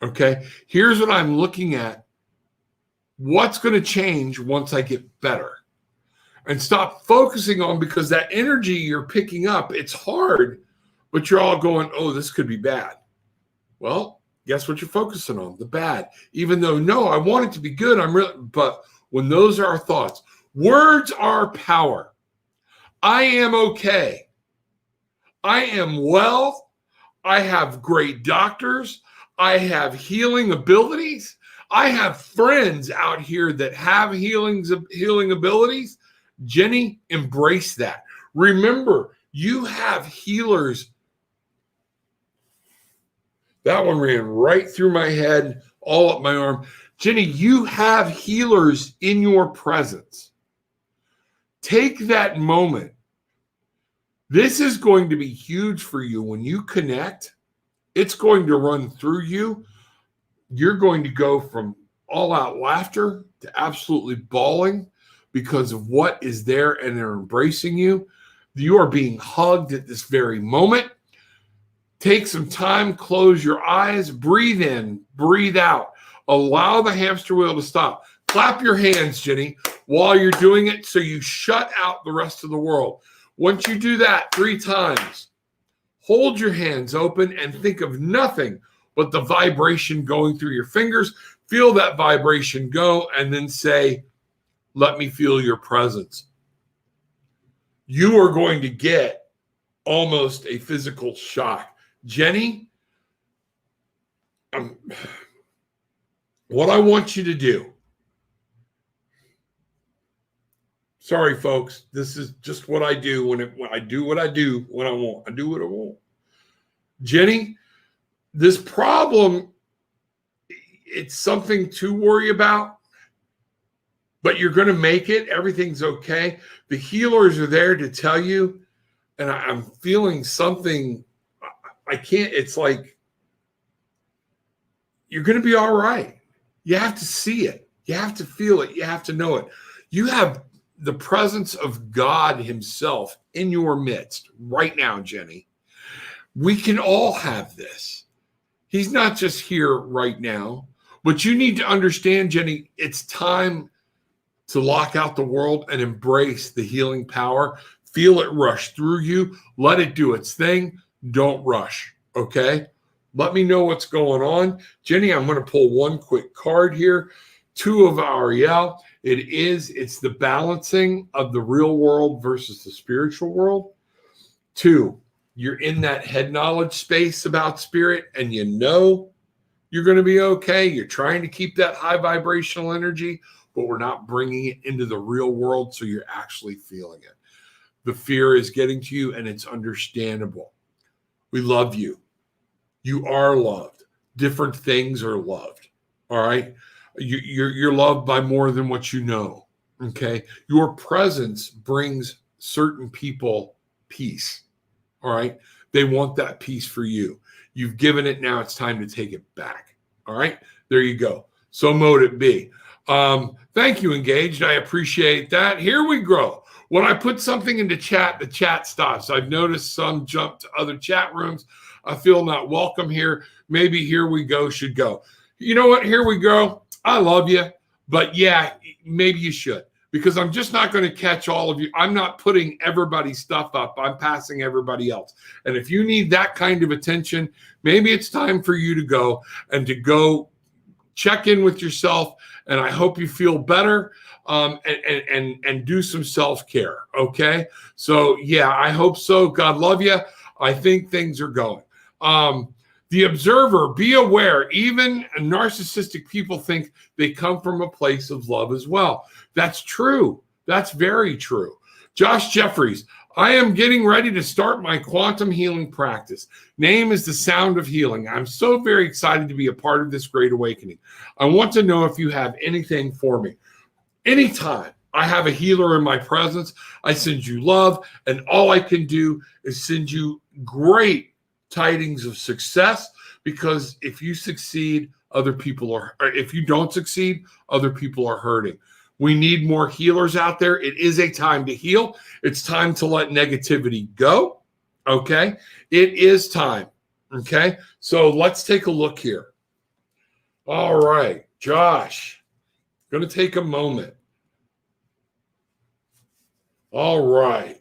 Okay? Here's what I'm looking at. What's going to change once I get better? And stop focusing on, because that energy you're picking up, it's hard, but you're all going, oh, this could be bad. Well, guess what you're focusing on? The bad. Even though, no, I want it to be good. But when those are our thoughts, words are power. I am okay. I am well. I have great doctors. I have healing abilities. I have friends out here that have healing abilities. Jenny, embrace that. Remember, you have healers. That one ran right through my head, all up my arm. Jenny, you have healers in your presence. Take that moment. This is going to be huge for you when you connect. It's going to run through you. You're going to go from all-out laughter to absolutely bawling because of what is there, and they're embracing you. You are being hugged at this very moment. Take some time, close your eyes, breathe in, breathe out. Allow the hamster wheel to stop. Clap your hands, Jenny, while you're doing it so you shut out the rest of the world. Once you do that 3 times, hold your hands open and think of nothing but the vibration going through your fingers. Feel that vibration go, and then say, let me feel your presence. You are going to get almost a physical shock. Jenny, what I want you to do, sorry, folks, this is just what I do when I do what I do when I want. I do what I want. Jenny, this problem, it's something to worry about, but you're going to make it. Everything's okay. The healers are there to tell you, and I'm feeling something. I can't, it's like, you're going to be all right. You have to see it. You have to feel it. You have to know it. You have the presence of God himself in your midst right now, Jenny. We can all have this. He's not just here right now, but you need to understand, Jenny, it's time to lock out the world and embrace the healing power. Feel it rush through you. Let it do its thing. Don't rush, okay? Let me know what's going on. Jenny, I'm going to pull one quick card here. 2 of Ariel. It's the balancing of the real world versus the spiritual world. 2, you're in that head knowledge space about spirit, and you know you're going to be okay. You're trying to keep that high vibrational energy, but we're not bringing it into the real world, so you're actually feeling it. The fear is getting to you, and it's understandable. We love you. You are loved. Different things are loved. All right? You're loved by more than what you know. Okay? Your presence brings certain people peace. All right? They want that peace for you. You've given it. Now it's time to take it back. All right? There you go. So mote it be. Thank you, Engaged. I appreciate that. Here we go. When I put something into chat, the chat stops. I've noticed some jump to other chat rooms. I feel not welcome here. Maybe Here We Go should go. You know what? Here we go. I love you. But yeah, maybe you should. Because I'm just not going to catch all of you. I'm not putting everybody's stuff up. I'm passing everybody else. And if you need that kind of attention, maybe it's time for you to go and to go check in with yourself. And I hope you feel better and do some self-care. Okay. So yeah, I hope so. God love you. I think things are going. The observer, be aware, even narcissistic people think they come from a place of love as well. That's true. That's very true. Josh Jeffries, I am getting ready to start my quantum healing practice. Name is The Sound of Healing. I'm so very excited to be a part of this great awakening. I want to know if you have anything for me. Anytime I have a healer in my presence, I send you love, and all I can do is send you great tidings of success, because if you succeed, other people are, or if you don't succeed, other people are hurting. We need more healers out there. It is a time to heal. It's time to let negativity go. Okay. It is time. Okay. So let's take a look here. All right, Josh, going to take a moment. All right.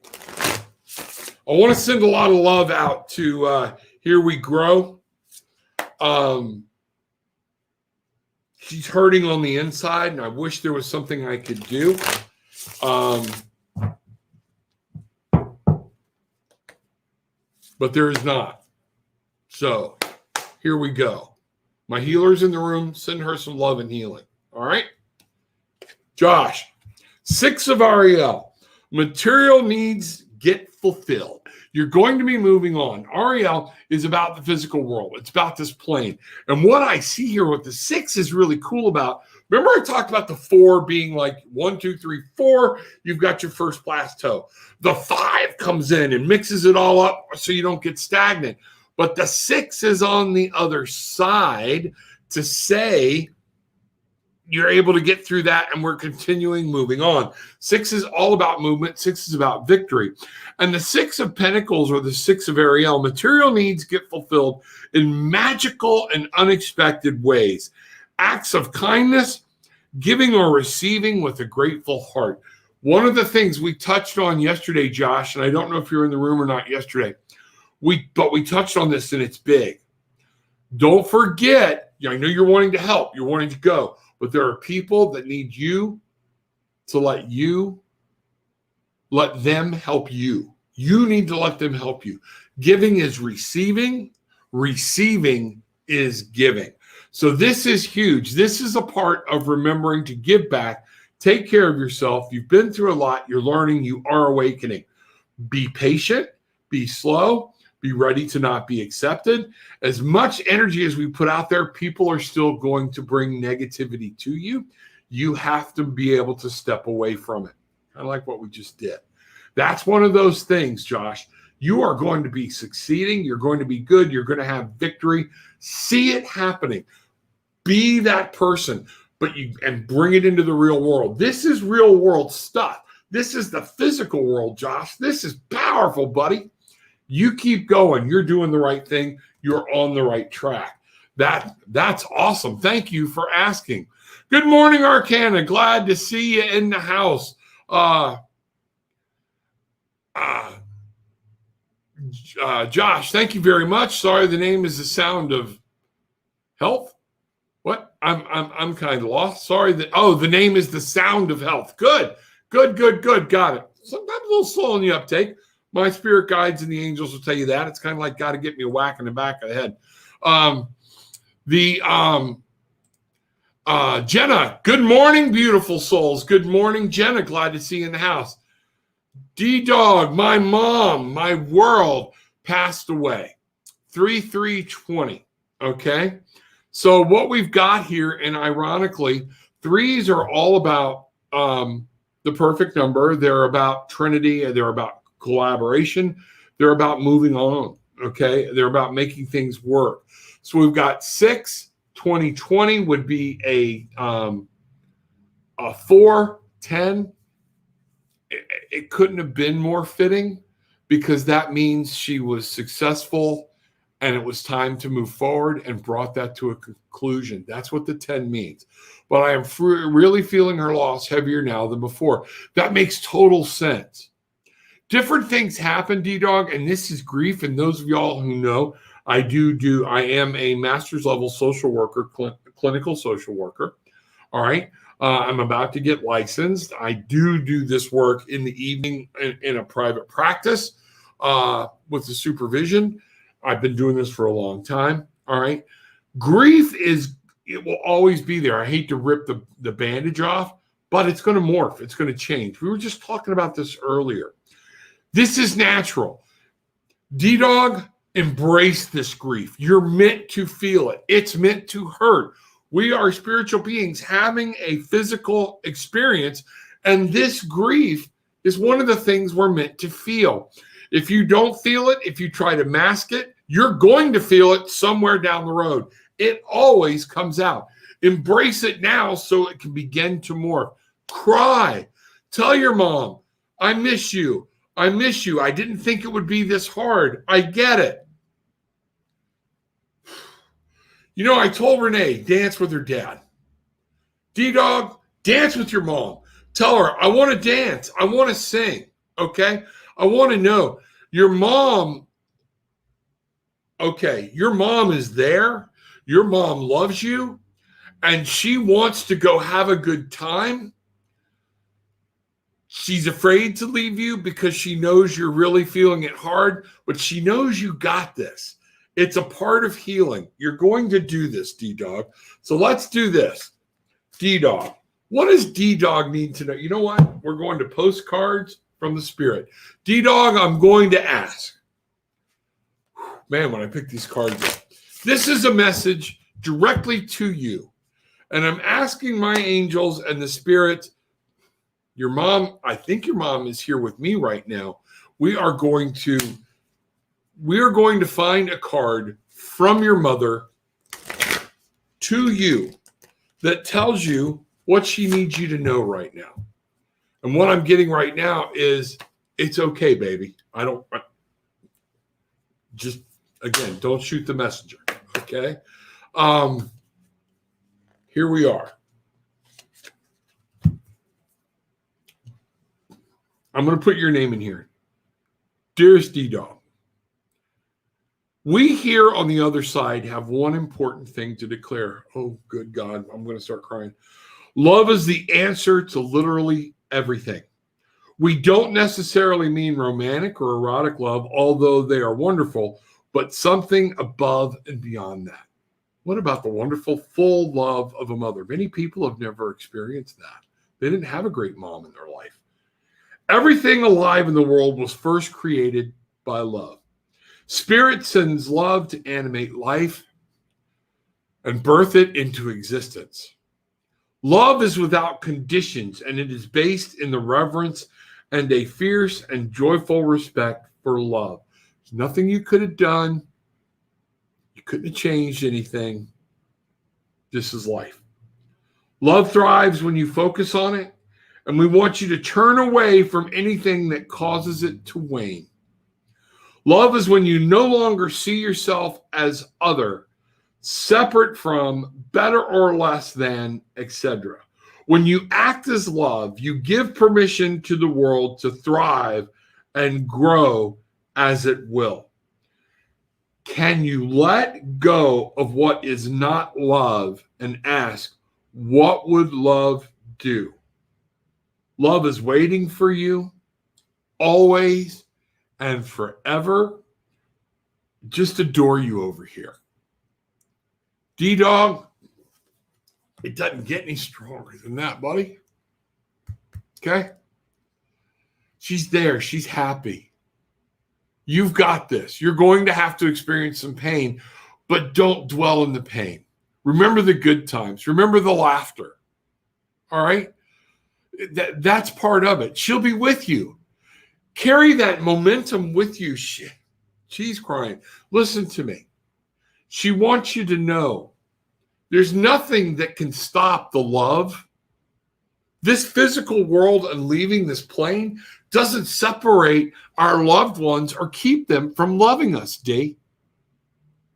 I want to send a lot of love out to Here We Grow. She's hurting on the inside, and I wish there was something I could do. But there is not. So here we go. My healer's in the room. Send her some love and healing. All right? Josh, 6 of Ariel. Material needs get fulfilled. You're going to be moving on. Ariel is about the physical world. It's about this plane. And what I see here with the 6 is really cool about, remember I talked about the 4 being like 1, 2, 3, 4. You've got your first plateau. The 5 comes in and mixes it all up so you don't get stagnant. But the 6 is on the other side to say, you're able to get through that, and we're continuing moving on. 6 is all about movement. 6 is about victory. And the 6 of Pentacles, or the 6 of Ariel, material needs get fulfilled in magical and unexpected ways. Acts of kindness, giving or receiving with a grateful heart. One of the things we touched on yesterday, Josh, and I don't know if you're in the room or not yesterday, but we touched on this, and it's big. Don't forget, I know you're wanting to help. You're wanting to go. But there are people that need you to let them help you. You need to let them help you. Giving is receiving. Receiving is giving. So this is huge. This is a part of remembering to give back. Take care of yourself. You've been through a lot. You're learning. You are awakening. Be patient. Be slow. Be ready to not be accepted. As much energy as we put out there, people are still going to bring negativity to you. You have to be able to step away from it. Kind of like what we just did. That's one of those things, Josh. You are going to be succeeding. You're going to be good. You're going to have victory. See it happening. Be that person, and bring it into the real world. This is real world stuff. This is the physical world, Josh. This is powerful, buddy. You keep going. You're doing the right thing. You're on the right track. That's awesome. Thank you for asking. Good morning, Arcana. Glad to see you in the house. Josh, thank you very much. Sorry, the name is the sound of health. What? I'm kind of lost. Sorry. The name is the sound of health. Good. Got it. Sometimes a little slow in the uptake. My spirit guides and the angels will tell you that. It's kind of like got to get me a whack in the back of the head. Jenna, good morning, beautiful souls. Good morning, Jenna. Glad to see you in the house. D-Dog, my mom, my world passed away. 3/3/20. Okay. So what we've got here, and ironically, 3s are all about the perfect number. They're about Trinity. They're about collaboration. They're about moving on. Okay. They're about making things work. So we've got 6, 2020 would be a 4, 10. It couldn't have been more fitting, because that means she was successful and it was time to move forward and brought that to a conclusion. That's what the 10 means. But I am really feeling her loss heavier now than before. That makes total sense. Different things happen, D-Dog, and this is grief. And those of y'all who know, I am a master's level social worker, clinical social worker. All right. I'm about to get licensed. I do this work in the evening in a private practice with the supervision. I've been doing this for a long time. All right. Grief it will always be there. I hate to rip the bandage off, but it's going to morph. It's going to change. We were just talking about this earlier. This is natural. D-Dog, embrace this grief. You're meant to feel it. It's meant to hurt. We are spiritual beings having a physical experience, and this grief is one of the things we're meant to feel. If you don't feel it, if you try to mask it, you're going to feel it somewhere down the road. It always comes out. Embrace it now so it can begin to morph. Cry. Tell your mom, I miss you. I miss you. I didn't think it would be this hard. I get it. You know, I told Renee, dance with her dad. D-Dog, dance with your mom. Tell her, I want to dance. I want to sing. Okay? I want to know. Your mom, okay, your mom is there. Your mom loves you. And she wants to go have a good time. She's afraid to leave you because she knows you're really feeling it hard, but she knows you got this. It's a part of healing. You're going to do this, D-Dog. So let's do this. D-Dog. What does D-Dog need to know? You know what? We're going to Postcards from the Spirit. D-Dog, I'm going to ask. Man, when I pick these cards up. This is a message directly to you. And I'm asking my angels and the Spirit, your mom, I think your mom is here with me right now. We are going to find a card from your mother to you that tells you what she needs you to know right now. And what I'm getting right now is, it's okay, baby. Again, don't shoot the messenger, okay? Here we are. I'm going to put your name in here. Dearest D-Dog, we here on the other side have one important thing to declare. Oh, good God, I'm going to start crying. Love is the answer to literally everything. We don't necessarily mean romantic or erotic love, although they are wonderful, but something above and beyond that. What about the wonderful, full love of a mother? Many people have never experienced that. They didn't have a great mom in their life. Everything alive in the world was first created by love. Spirit sends love to animate life and birth it into existence. Love is without conditions, and it is based in the reverence and a fierce and joyful respect for love. There's nothing you could have done. You couldn't have changed anything. This is life. Love thrives when you focus on it, and we want you to turn away from anything that causes it to wane. Love is when you no longer see yourself as other, separate from, better or less than, etc. When you act as love, you give permission to the world to thrive and grow as it will. Can you let go of what is not love and ask, what would love do? Love is waiting for you, always and forever. Just adore you over here. D-Dog, it doesn't get any stronger than that, buddy. Okay? She's there. She's happy. You've got this. You're going to have to experience some pain, but don't dwell in the pain. Remember the good times. Remember the laughter. All right? That's part of it. She'll be with you. Carry that momentum with you. She's crying. Listen to me. She wants you to know there's nothing that can stop the love. This physical world and leaving this plane doesn't separate our loved ones or keep them from loving us, D.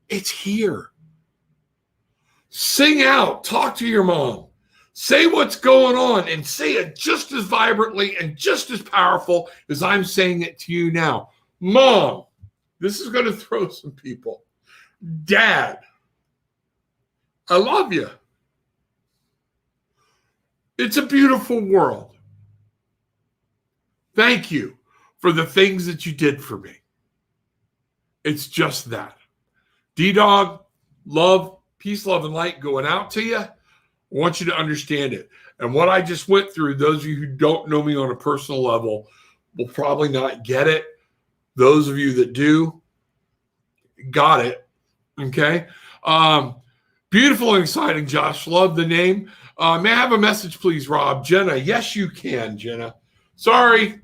It's here. Sing out. Talk to your mom. Say what's going on and say it just as vibrantly and just as powerful as I'm saying it to you now. Mom, this is going to throw some people. Dad, I love you. It's a beautiful world. Thank you for the things that you did for me. It's just that. D-Dog, love, peace, love, and light going out to you. I want you to understand it. And what I just went through, those of you who don't know me on a personal level will probably not get it. Those of you that do, got it. Okay? Beautiful and exciting, Josh. Love the name. May I have a message, please, Rob? Jenna. Yes, you can, Jenna. Sorry.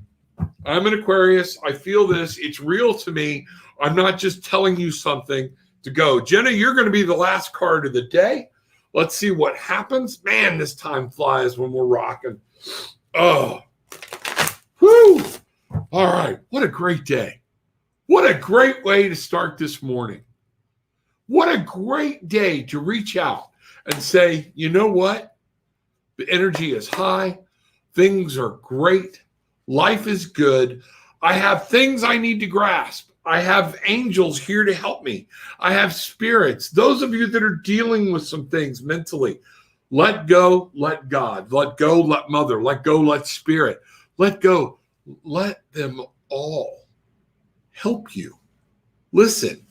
I'm an Aquarius. I feel this. It's real to me. I'm not just telling you something to go. Jenna, you're going to be the last card of the day. Let's see what happens. Man, this time flies when we're rocking. Oh, whoo. All right. What a great day. What a great way to start this morning. What a great day to reach out and say, you know what? The energy is high. Things are great. Life is good. I have things I need to grasp. I have angels here to help me. I have spirits. Those of you that are dealing with some things mentally, let go, let God. Let go, let Mother. Let go, let Spirit. Let go. Let them all help you. Listen.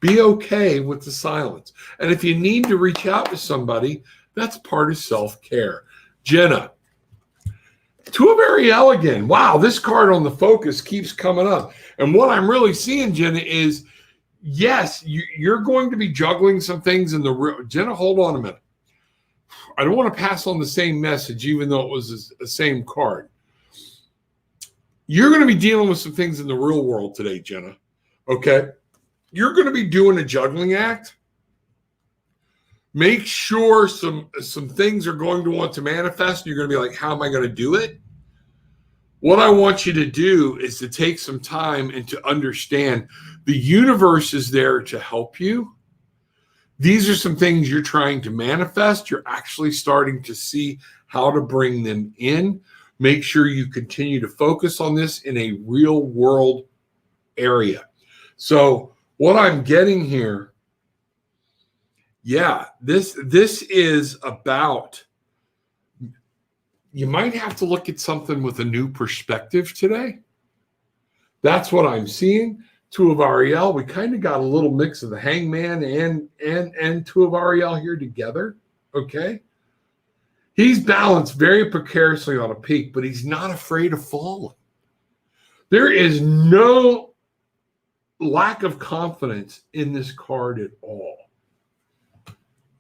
Be okay with the silence. And if you need to reach out to somebody, that's part of self-care. Jenna, Two of Ariel again. Wow, this card on the focus keeps coming up. And what I'm really seeing, Jenna, is yes, you're going to be juggling some things in the real. Jenna, hold on a minute. I don't want to pass on the same message, even though it was the same card. You're going to be dealing with some things in the real world today, Jenna. Okay? You're going to be doing a juggling act. Make sure some things are going to want to manifest. You're going to be like, how am I going to do it? What I want you to do is to take some time and to understand the universe is there to help you. These are some things you're trying to manifest. You're actually starting to see how to bring them in. Make sure you continue to focus on this in a real world area. So what I'm getting here, yeah, this is about, you might have to look at something with a new perspective today. That's what I'm seeing. Two of Ariel, we kind of got a little mix of the Hangman and Two of Ariel here together, okay? He's balanced very precariously on a peak, but he's not afraid of falling. There is no lack of confidence in this card at all.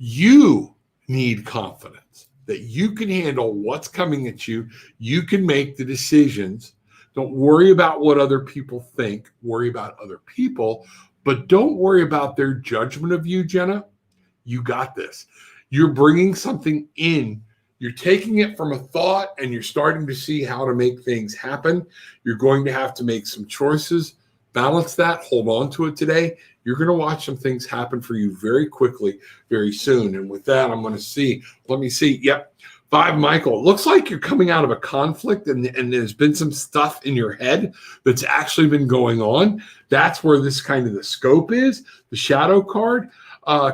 You need confidence that you can handle what's coming at you. You can make the decisions. Don't worry about what other people think. Worry about other people, but don't worry about their judgment of you, Jenna. You got this. You're bringing something in. You're taking it from a thought and you're starting to see how to make things happen. You're going to have to make some choices. Balance that. Hold on to it today. You're going to watch some things happen for you very quickly, very soon. And with that, I'm going to see. Let me see. Yep. 5, Michael. It looks like you're coming out of a conflict and there's been some stuff in your head that's actually been going on. That's where this kind of the scope is. The shadow card,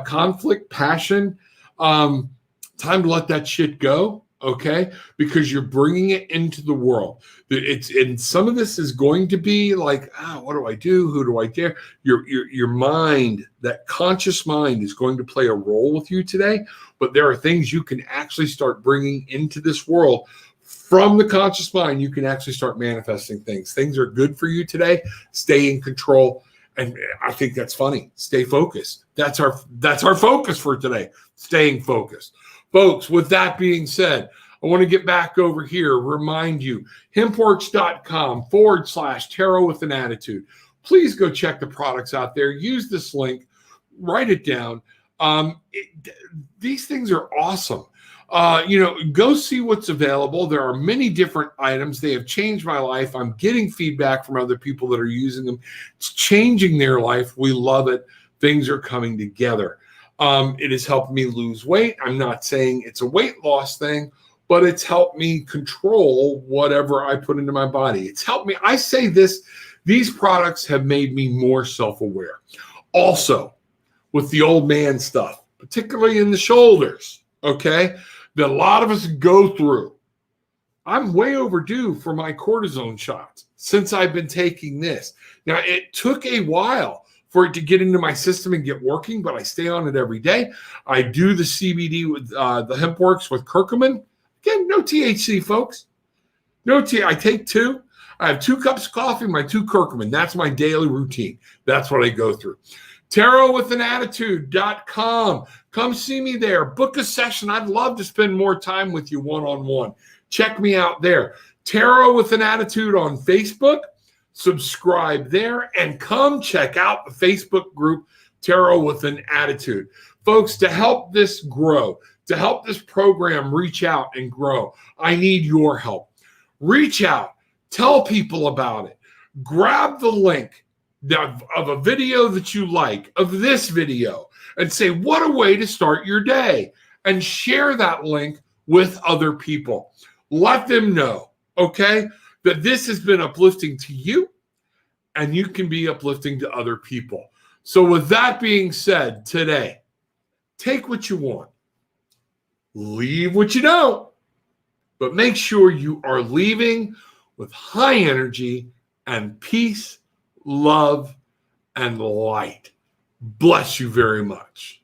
conflict, passion. Time to let that shit go. Okay, because you're bringing it into the world. And some of this is going to be like, what do I do? Who do I dare? Your mind, that conscious mind, is going to play a role with you today. But there are things you can actually start bringing into this world from the conscious mind. You can actually start manifesting things. Things are good for you today. Stay in control, and I think that's funny. Stay focused. That's our focus for today. Staying focused. Folks, with that being said, I want to get back over here, remind you, hempworks.com/tarot with an attitude. Please go check the products out there. Use this link. Write it down. These things are awesome. Go see what's available. There are many different items. They have changed my life. I'm getting feedback from other people that are using them. It's changing their life. We love it. Things are coming together. It has helped me lose weight. I'm not saying it's a weight loss thing, but it's helped me control whatever I put into my body. It's helped me. I say this, these products have made me more self-aware. Also, with the old man stuff, particularly in the shoulders, okay, that a lot of us go through. I'm way overdue for my cortisone shots since I've been taking this. Now, it took a while for it to get into my system and get working, but I stay on it every day. I do the CBD with the HempWorks with curcumin. Again, no THC, folks. No THC. I take 2. I have 2 cups of coffee, my 2 curcumin. That's my daily routine. That's what I go through. TarotWithAnAttitude.com. Come see me there. Book a session. I'd love to spend more time with you one-on-one. Check me out there. Tarot with an Attitude on Facebook. Subscribe there and come check out the Facebook group, Tarot with an Attitude. Folks, to help this grow, to help this program reach out and grow, I need your help. Reach out. Tell people about it. Grab the link of a video that you like, of this video, and say, what a way to start your day. And share that link with other people. Let them know, okay, that this has been uplifting to you, and you can be uplifting to other people. So with that being said, today, take what you want, leave what you don't, but make sure you are leaving with high energy and peace, love, and light. Bless you very much.